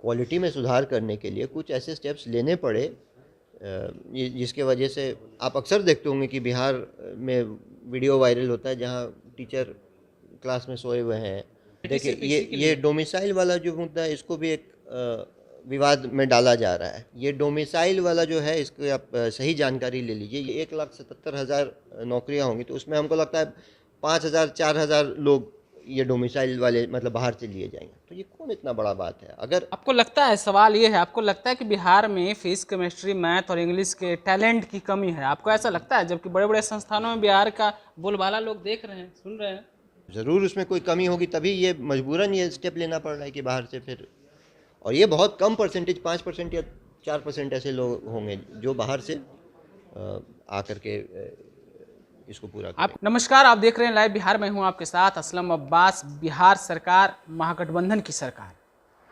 Quality में सुधार करने के लिए कुछ ऐसे स्टेप्स लेने पड़े जिसके वजह से आप अक्सर देखते होंगे कि बिहार में वीडियो वायरल होता है जहां टीचर क्लास में सोए हुए हैं। देखिए ये डोमिसाइल वाला जो मुद्दा है इसको भी एक विवाद में डाला जा रहा है। ये डोमिसाइल वाला जो है इसको आप सही जानकारी ले लीजिए। ये 1,77,000 नौकरियां होंगी तो उसमें हमको लगता है 5,000 4,000 लोग ये डोमिसाइल वाले मतलब बाहर से लिए जाएंगे। तो ये कौन इतना बड़ा बात है? अगर आपको लगता है, सवाल ये है, आपको लगता है कि बिहार में फिजिक्स, केमिस्ट्री, मैथ और इंग्लिश के टैलेंट की कमी है? आपको ऐसा लगता है, जबकि बड़े बड़े संस्थानों में बिहार का बोलबाला लोग देख रहे हैं, सुन रहे हैं? ज़रूर उसमें कोई कमी होगी तभी ये मजबूरन ये स्टेप लेना पड़ रहा है कि बाहर से फिर। और ये बहुत कम परसेंटेज 5% या 4% ऐसे लोग होंगे जो बाहर से आकर के इसको पूरा करें। नमस्कार, आप देख रहे हैं लाइव बिहार। मैं हूं आपके साथ असलम अब्बास। बिहार सरकार महागठबंधन की सरकार,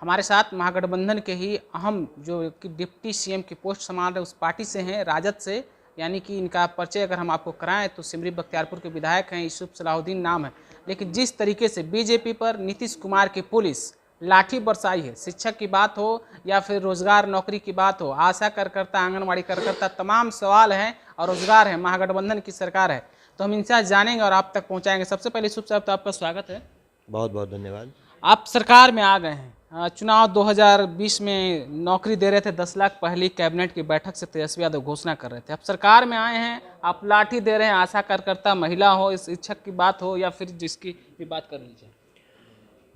हमारे साथ महागठबंधन के ही अहम जो कि डिप्टी सीएम की पोस्ट संभाल रहे उस पार्टी से हैं, राजद से। यानी कि इनका परिचय अगर हम आपको कराएं तो सिमरी बख्तियारपुर के विधायक हैं, यूसुफ सलाहुद्दीन नाम है। लेकिन जिस तरीके से बीजेपी पर नीतीश कुमार की पुलिस लाठी बरसाई है, शिक्षक की बात हो या फिर रोजगार नौकरी की बात हो, आशा कार्यकर्ता, आंगनबाड़ी कार्यकर्ता, तमाम सवाल हैं और रोजगार है, महागठबंधन की सरकार है। तो हम इनसे आज जानेंगे और आप तक पहुंचाएंगे। सबसे पहले यूसुफ साहब, तो आपका स्वागत है। बहुत बहुत धन्यवाद। आप सरकार में आ गए हैं। चुनाव 2020 में नौकरी दे रहे थे 10 लाख, पहली कैबिनेट की बैठक से तेजस्वी यादव घोषणा कर रहे थे। अब सरकार में आए हैं, आप लाठी दे रहे हैं आशा कार्यकर्ता, महिला हो, इस शिक्षक की बात हो या फिर जिसकी भी बात कर लीजिए।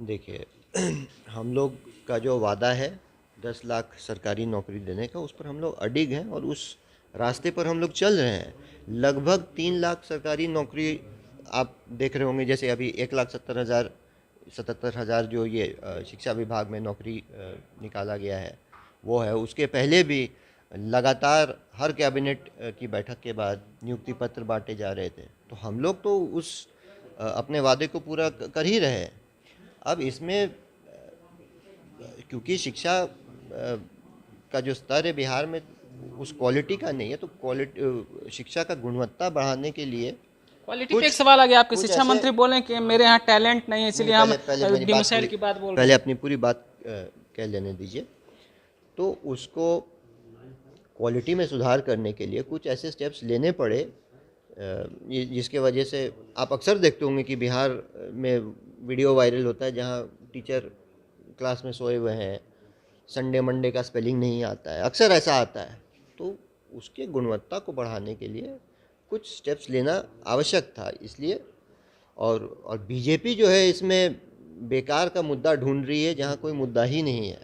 देखिए हम लोग का जो वादा है 10 लाख सरकारी नौकरी देने का, उस पर हम लोग अडिग हैं और उस रास्ते पर हम लोग चल रहे हैं। लगभग 3 लाख सरकारी नौकरी आप देख रहे होंगे। जैसे अभी 1,77,000 जो ये शिक्षा विभाग में नौकरी निकाला गया है वो है। उसके पहले भी लगातार हर कैबिनेट की बैठक के बाद नियुक्ति पत्र बांटे जा रहे थे। तो हम लोग तो उस अपने वादे को पूरा कर ही रहे हैं। अब इसमें क्योंकि शिक्षा का जो स्तर है बिहार में उस क्वालिटी का नहीं है, तो क्वालिटी शिक्षा का गुणवत्ता बढ़ाने के लिए क्वालिटी पे एक सवाल आ गया। आपके शिक्षा मंत्री बोले कि मेरे यहाँ टैलेंट नहीं है, इसलिए हम डिमिसाइल की बात बोल रहे हैं। पहले अपनी पूरी बात कह लेने दीजिए। तो उसको क्वालिटी में सुधार करने के लिए कुछ ऐसे स्टेप्स लेने पड़े जिसके वजह से आप अक्सर देखते होंगे कि बिहार में वीडियो वायरल होता है जहां टीचर क्लास में सोए हुए हैं, संडे मंडे का स्पेलिंग नहीं आता है, अक्सर ऐसा आता है। तो उसके गुणवत्ता को बढ़ाने के लिए कुछ स्टेप्स लेना आवश्यक था, इसलिए। और बीजेपी जो है इसमें बेकार का मुद्दा ढूंढ रही है जहां कोई मुद्दा ही नहीं है।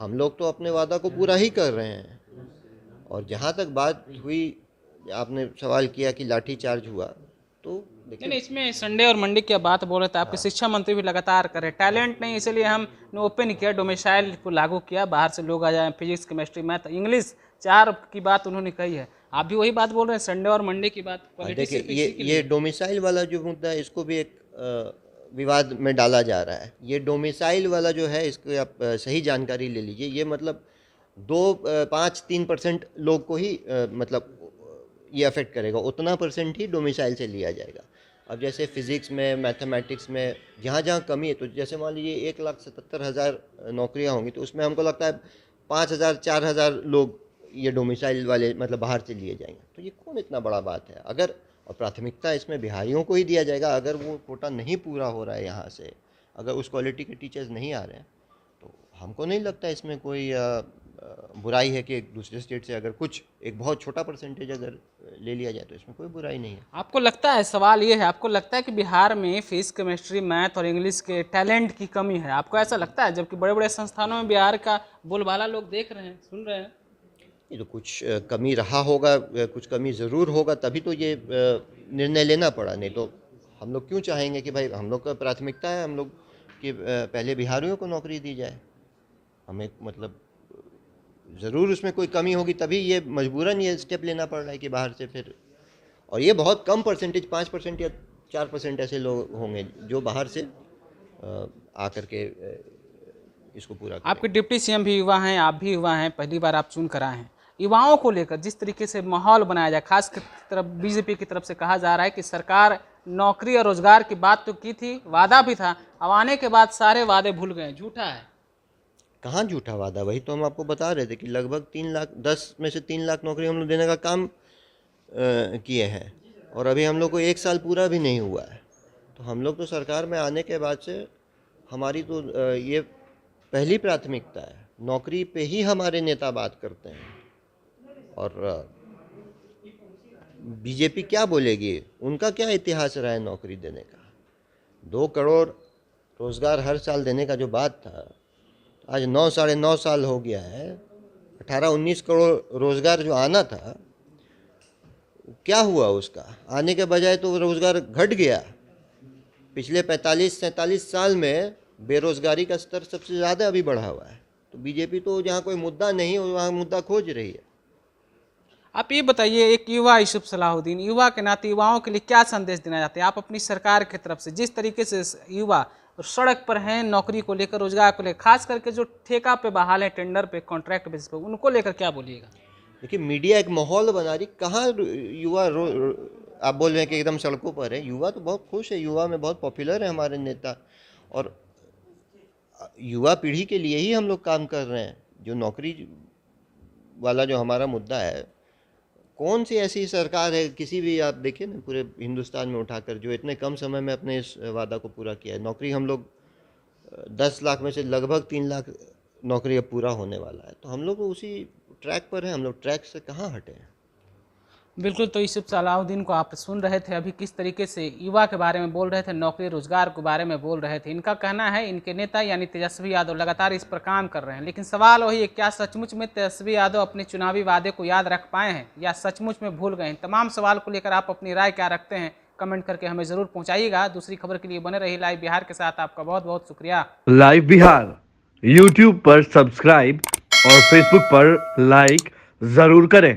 हम लोग तो अपने वादा को पूरा ही कर रहे हैं। और जहां तक बात हुई, आपने सवाल किया कि लाठी चार्ज हुआ, तो नहीं, इसमें संडे और मंडे की बात बोल रहे थे। आपके शिक्षा मंत्री भी लगातार करे टैलेंट नहीं, इसलिए हमने ओपन किया, डोमिसाइल को लागू किया, बाहर से लोग आ जाए, फिजिक्स, केमिस्ट्री, मैथ, इंग्लिश 4 की बात उन्होंने कही है। आप भी वही बात बोल रहे हैं, संडे और मंडे की बात। देखिए ये डोमिसाइल वाला जो मुद्दा है इसको भी एक विवाद में डाला जा रहा है। ये डोमिसाइल वाला जो है इसको आप सही जानकारी ले लीजिए। ये मतलब 2-5-3% लोग को ही मतलब ये अफेक्ट करेगा, उतना परसेंट ही डोमिसाइल से लिया जाएगा। अब जैसे फिजिक्स में, मैथमेटिक्स में जहाँ जहाँ कमी है, तो जैसे मान लीजिए 1,77,000 नौकरियाँ होंगी तो उसमें हमको लगता है 5,000 4,000 लोग ये डोमिसाइल वाले मतलब बाहर से लिए जाएंगे। तो ये कौन इतना बड़ा बात है? अगर और प्राथमिकता इसमें बिहारियों को ही दिया जाएगा। अगर वो कोटा नहीं पूरा हो रहा है यहाँ से, अगर उस क्वालिटी के टीचर्स नहीं आ रहे हैं, तो हमको नहीं लगता इसमें कोई बुराई है कि एक दूसरे स्टेट से अगर कुछ एक बहुत छोटा परसेंटेज अगर ले लिया जाए तो इसमें कोई बुराई नहीं है। आपको लगता है, सवाल ये है, आपको लगता है कि बिहार में फिजिक्स, केमिस्ट्री, मैथ और इंग्लिश के टैलेंट की कमी है? आपको ऐसा लगता है, जबकि बड़े बड़े संस्थानों में बिहार का बोलबाला लोग देख रहे हैं, सुन रहे हैं? ये तो कुछ कमी रहा होगा, कुछ कमी ज़रूर होगा, तभी तो ये निर्णय लेना पड़ा। नहीं तो हम लोग क्यों चाहेंगे कि भाई हम लोग का प्राथमिकता है हम लोग कि पहले बिहारियों को नौकरी दी जाए। हमें मतलब ज़रूर उसमें कोई कमी होगी तभी ये मजबूरन ये स्टेप लेना पड़ रहा है कि बाहर से फिर। और ये बहुत कम परसेंटेज 5% या 4% ऐसे लोग होंगे जो बाहर से आकर के इसको पूरा करें। आपके डिप्टी सीएम भी युवा हैं, आप भी युवा हैं, पहली बार आप चुन कर आए हैं। युवाओं को लेकर जिस तरीके से माहौल बनाया जाए, खास तरफ बीजेपी की तरफ से कहा जा रहा है कि सरकार नौकरी और रोजगार की बात तो की थी, वादा भी था, अब आने के बाद सारे वादे भूल गए, झूठा है। कहाँ झूठा वादा? वही तो हम आपको बता रहे थे कि लगभग 3 लाख, 10 में से 3 लाख नौकरी हम लोग देने का काम किए हैं, और अभी हम लोग को 1 साल पूरा भी नहीं हुआ है। तो हम लोग तो सरकार में आने के बाद से हमारी तो ये पहली प्राथमिकता है, नौकरी पे ही हमारे नेता बात करते हैं। और बीजेपी क्या बोलेगी? उनका क्या इतिहास रहा है नौकरी देने का? 2 करोड़ रोज़गार हर साल देने का जो बात था, आज 9 साढ़े 9 साल हो गया है। 18-19 करोड़ रोज़गार जो आना था, क्या हुआ उसका? आने के बजाय तो रोज़गार घट गया। पिछले 45-47 साल में बेरोज़गारी का स्तर सबसे ज़्यादा अभी बढ़ा हुआ है। तो बीजेपी तो जहाँ कोई मुद्दा नहीं हो वहाँ मुद्दा खोज रही है। आप ये बताइए, एक युवा यूसुफ सलाहुद्दीन, युवा के नाते युवाओं के लिए क्या संदेश देना चाहते हैं आप अपनी सरकार की तरफ से? जिस तरीके से युवा सड़क पर हैं नौकरी को लेकर, रोजगार को लेकर, खास करके जो ठेका पे बहाल है, टेंडर पे, कॉन्ट्रैक्ट बेसिस पे, उनको लेकर क्या बोलिएगा? देखिए, मीडिया एक माहौल बना रही, कहाँ युवा आप बोल रहे हैं कि एकदम सड़कों पर है। युवा तो बहुत खुश है, युवा में बहुत पॉपुलर है हमारे नेता, और युवा पीढ़ी के लिए ही हम लोग काम कर रहे हैं। जो नौकरी वाला जो हमारा मुद्दा है, कौन सी ऐसी सरकार है, किसी भी आप देखिए ना पूरे हिंदुस्तान में उठाकर, जो इतने कम समय में अपने इस वादा को पूरा किया है। नौकरी हम लोग 10 लाख में से लगभग 3 लाख नौकरी अब पूरा होने वाला है। तो हम लोग उसी ट्रैक पर हैं, हम लोग ट्रैक से कहाँ हटे हैं। बिल्कुल। तो यूसुफ सलाहुद्दीन को आप सुन रहे थे अभी, किस तरीके से युवा के बारे में बोल रहे थे, नौकरी रोजगार के बारे में बोल रहे थे। इनका कहना है इनके नेता यानी तेजस्वी यादव लगातार इस पर काम कर रहे हैं, लेकिन सवाल वही है, क्या सचमुच में तेजस्वी यादव अपने चुनावी वादे को याद रख पाए हैं या सचमुच में भूल गए हैं? तमाम सवाल को लेकर आप अपनी राय क्या रखते हैं, कमेंट करके हमें जरूर पहुंचाइएगा। दूसरी खबर के लिए बने रही लाइव बिहार के साथ। आपका बहुत बहुत शुक्रिया। लाइव बिहार यूट्यूब पर सब्सक्राइब और फेसबुक पर लाइक जरूर करें।